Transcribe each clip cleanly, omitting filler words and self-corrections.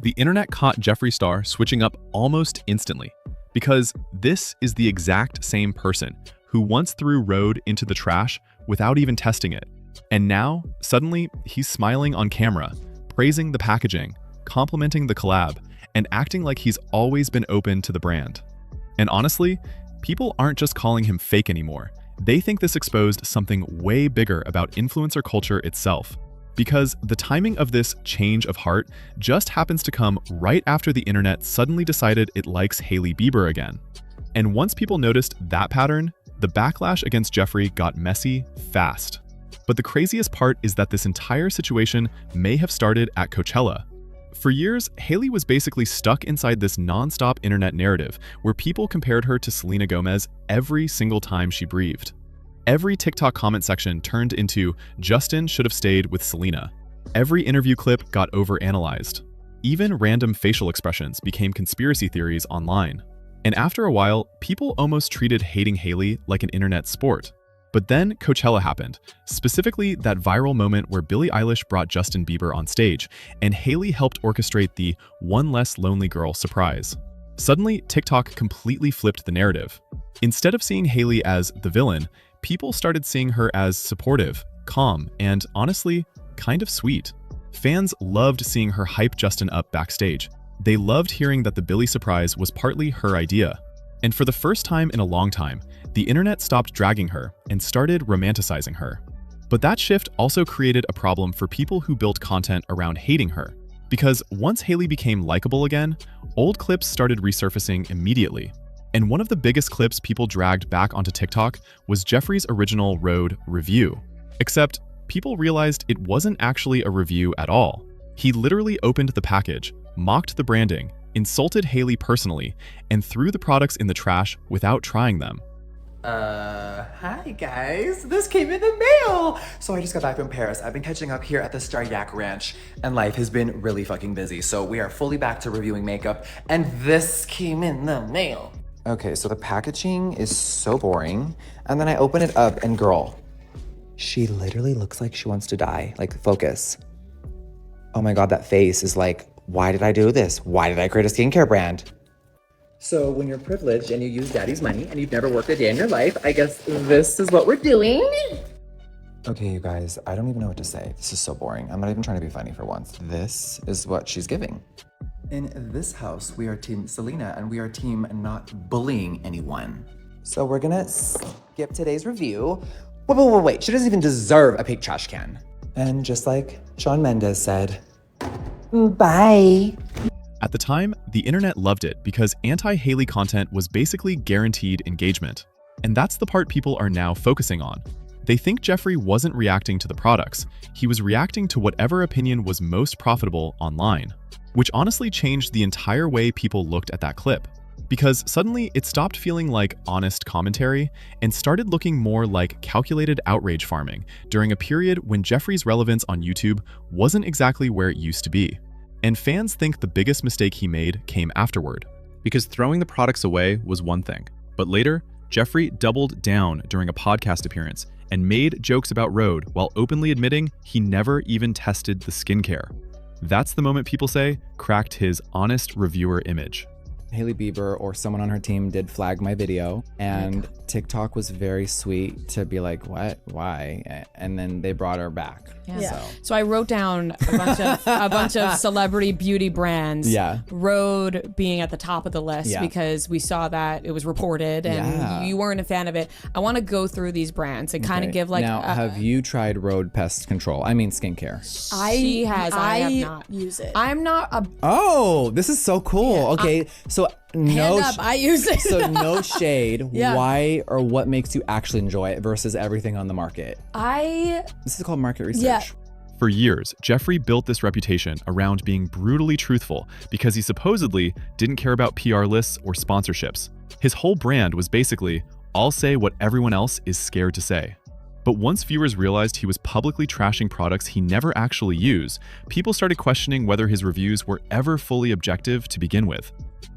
The internet caught Jeffree Star switching up almost instantly, because this is the exact same person who once threw Rhode into the trash without even testing it. And now, suddenly, he's smiling on camera, praising the packaging, complimenting the collab, and acting like he's always been open to the brand. And honestly, people aren't just calling him fake anymore. They think this exposed something way bigger about influencer culture itself. Because the timing of this change of heart just happens to come right after the internet suddenly decided it likes Hailey Bieber again. And once people noticed that pattern, the backlash against Jeffree got messy fast. But the craziest part is that this entire situation may have started at Coachella. For years, Hailey was basically stuck inside this non-stop internet narrative where people compared her to Selena Gomez every single time she breathed. Every TikTok comment section turned into "Justin should have stayed with Selena." Every interview clip got overanalyzed. Even random facial expressions became conspiracy theories online. And after a while, people almost treated hating Hailey like an internet sport. But then Coachella happened, specifically that viral moment where Billie Eilish brought Justin Bieber on stage, and Hailey helped orchestrate the "One Less Lonely Girl" surprise. Suddenly, TikTok completely flipped the narrative. Instead of seeing Hailey as the villain, people started seeing her as supportive, calm, and honestly, kind of sweet. Fans loved seeing her hype Justin up backstage. They loved hearing that the Billie surprise was partly her idea. And for the first time in a long time, the internet stopped dragging her and started romanticizing her. But that shift also created a problem for people who built content around hating her. Because once Hailey became likable again, old clips started resurfacing immediately. And one of the biggest clips people dragged back onto TikTok was Jeffree's original Rhode review. Except, people realized it wasn't actually a review at all. He literally opened the package, mocked the branding, insulted Hailey personally, and threw the products in the trash without trying them. Hi guys, this came in the mail! So I just got back from Paris. I've been catching up here at the Star Yak Ranch, and life has been really fucking busy, so we are fully back to reviewing makeup, and this came in the mail. Okay, so the packaging is so boring, and then I open it up, and girl, she literally looks like she wants to die. Like, focus. Oh my god, that face is like, why did I do this? Why did I create a skincare brand? So when you're privileged and you use daddy's money and you've never worked a day in your life, I guess this is what we're doing. Okay, you guys, I don't even know what to say. This is so boring. I'm not even trying to be funny for once. This is what she's giving. In this house, we are team Selena and we are team not bullying anyone. So we're gonna skip today's review. Wait, she doesn't even deserve a pink trash can. And just like Shawn Mendes said, bye. At the time, the internet loved it because anti-Hailey content was basically guaranteed engagement. And that's the part people are now focusing on. They think Jeffree wasn't reacting to the products, he was reacting to whatever opinion was most profitable online. Which honestly changed the entire way people looked at that clip. Because suddenly it stopped feeling like honest commentary and started looking more like calculated outrage farming during a period when Jeffree's relevance on YouTube wasn't exactly where it used to be. And fans think the biggest mistake he made came afterward. Because throwing the products away was one thing, but later, Jeffree doubled down during a podcast appearance and made jokes about Rhode while openly admitting he never even tested the skincare. That's the moment people say cracked his honest reviewer image. Hailey Bieber or someone on her team did flag my video, and TikTok was very sweet to be like, what, why? And then they brought her back. Yeah. So I wrote down a bunch of celebrity beauty brands. Yeah. Rhode being at the top of the list because we saw that it was reported and you weren't a fan of it. I want to go through these brands and kind of give like. Now, have you tried Rhode pest control? I mean skincare. She has. I have not. Use it. I'm not a. Oh, this is so cool. Yeah. Okay, so no. Hand up, I use it. So no shade. Why or what makes you actually enjoy it versus everything on the market? This is called market research. Yeah. For years, Jeffree built this reputation around being brutally truthful because he supposedly didn't care about PR lists or sponsorships. His whole brand was basically, I'll say what everyone else is scared to say. But once viewers realized he was publicly trashing products he never actually used, people started questioning whether his reviews were ever fully objective to begin with.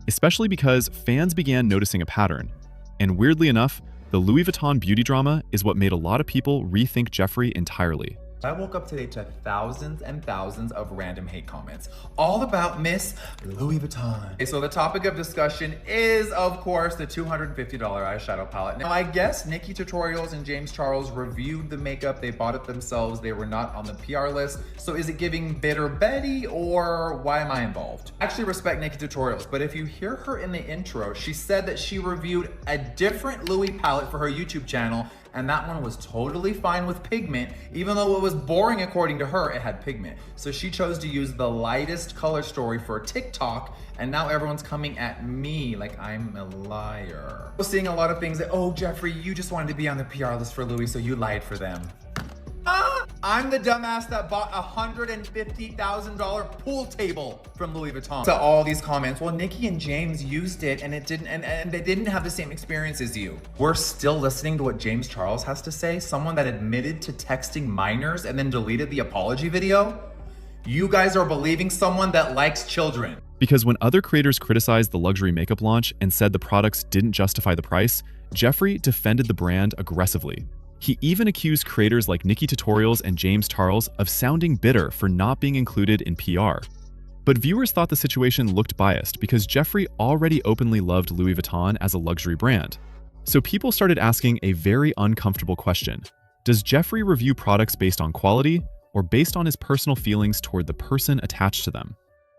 Especially because fans began noticing a pattern. And weirdly enough, the Louis Vuitton beauty drama is what made a lot of people rethink Jeffree entirely. I woke up today to thousands and thousands of random hate comments, all about Miss Louis Vuitton. Okay, so the topic of discussion is, of course, the $250 eyeshadow palette. Now, I guess Nikki Tutorials and James Charles reviewed the makeup. They bought it themselves. They were not on the PR list. So is it giving Bitter Betty, or why am I involved? I actually respect Nikki Tutorials, but if you hear her in the intro, she said that she reviewed a different Louis palette for her YouTube channel, and that one was totally fine with pigment. Even though it was boring according to her, it had pigment. So she chose to use the lightest color story for TikTok, and now everyone's coming at me like I'm a liar. I was seeing a lot of things that, oh, Jeffree, you just wanted to be on the PR list for Louis, so you lied for them. I'm the dumbass that bought a $150,000 pool table from Louis Vuitton. To all these comments, well, Nikki and James used it and it didn't, and they didn't have the same experience as you. We're still listening to what James Charles has to say, someone that admitted to texting minors and then deleted the apology video. You guys are believing someone that likes children. Because when other creators criticized the luxury makeup launch and said the products didn't justify the price, Jeffree defended the brand aggressively. He even accused creators like Nikki Tutorials and James Charles of sounding bitter for not being included in PR. But viewers thought the situation looked biased because Jeffree already openly loved Louis Vuitton as a luxury brand. So people started asking a very uncomfortable question. Does Jeffree review products based on quality or based on his personal feelings toward the person attached to them?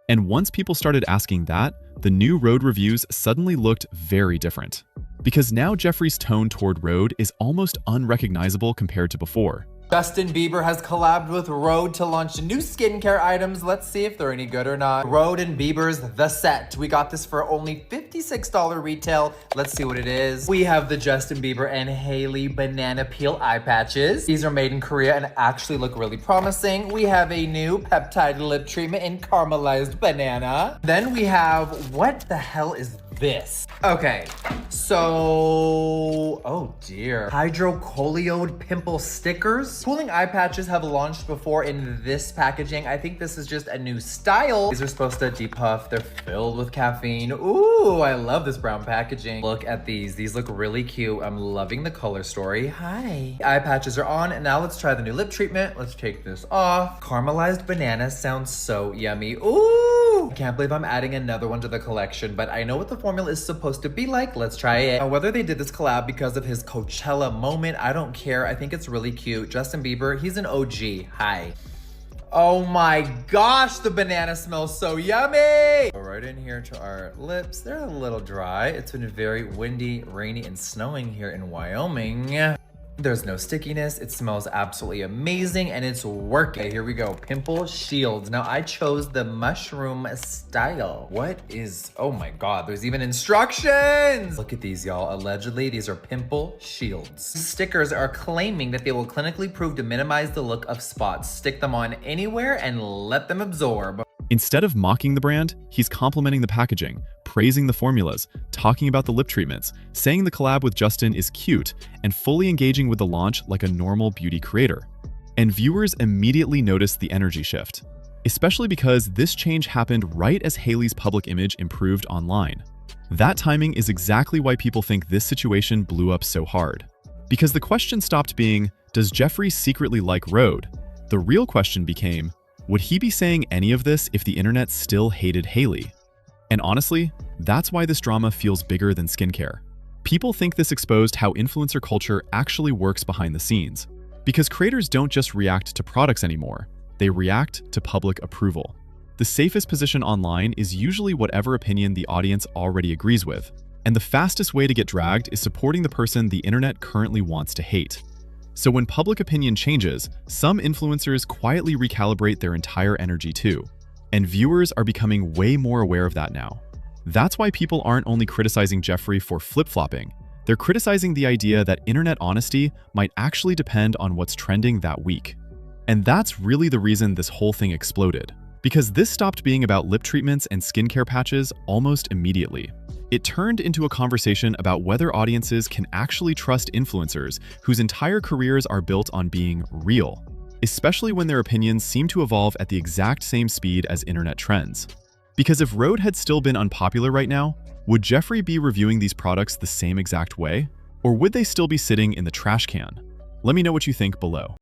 And once people started asking that, the new Rhode reviews suddenly looked very different. Because now Jeffree's tone toward Rhode is almost unrecognizable compared to before. Justin Bieber has collabed with Rhode to launch new skincare items. Let's see if they're any good or not. Rhode and Bieber's The Set. We got this for only $56 retail. Let's see what it is. We have the Justin Bieber and Hailey banana peel eye patches. These are made in Korea and actually look really promising. We have a new peptide lip treatment in caramelized banana. Then we have, what the hell is this? Okay, so, oh dear. Hydrocolloid pimple stickers. Cooling eye patches have launched before in this packaging. I think this is just a new style. These are supposed to depuff. They're filled with caffeine. Ooh, I love this brown packaging. Look at these. These look really cute. I'm loving the color story. Hi. Eye patches are on, and now let's try the new lip treatment. Let's take this off. Caramelized banana sounds so yummy. Ooh, I can't believe I'm adding another one to the collection, but I know what the formula is supposed to be like. Let's try it. Now, whether they did this collab because of his Coachella moment, I don't care. I think it's really cute. Justin Bieber, he's an OG. Hi. Oh my gosh, the banana smells so yummy. Go right in here to our lips. They're a little dry. It's been very windy, rainy, and snowing here in Wyoming. There's no stickiness. It smells absolutely amazing and it's working. Okay, here we go. Pimple shields. Now I chose the mushroom style. What is, oh my God, there's even instructions. Look at these, y'all. Allegedly, these are pimple shields. Stickers are claiming that they will clinically prove to minimize the look of spots. Stick them on anywhere and let them absorb. Instead of mocking the brand, he's complimenting the packaging, praising the formulas, talking about the lip treatments, saying the collab with Justin is cute, and fully engaging with the launch like a normal beauty creator. And viewers immediately noticed the energy shift, especially because this change happened right as Hailey's public image improved online. That timing is exactly why people think this situation blew up so hard. Because the question stopped being, does Jeffree secretly like Rhode? The real question became, would he be saying any of this if the internet still hated Hailey? And honestly, that's why this drama feels bigger than skincare. People think this exposed how influencer culture actually works behind the scenes. Because creators don't just react to products anymore, they react to public approval. The safest position online is usually whatever opinion the audience already agrees with. And the fastest way to get dragged is supporting the person the internet currently wants to hate. So when public opinion changes, some influencers quietly recalibrate their entire energy too. And viewers are becoming way more aware of that now. That's why people aren't only criticizing Jeffree for flip-flopping, they're criticizing the idea that internet honesty might actually depend on what's trending that week. And that's really the reason this whole thing exploded. Because this stopped being about lip treatments and skincare patches almost immediately. It turned into a conversation about whether audiences can actually trust influencers whose entire careers are built on being real, especially when their opinions seem to evolve at the exact same speed as internet trends. Because if Rhode had still been unpopular right now, would Jeffree be reviewing these products the same exact way? Or would they still be sitting in the trash can? Let me know what you think below.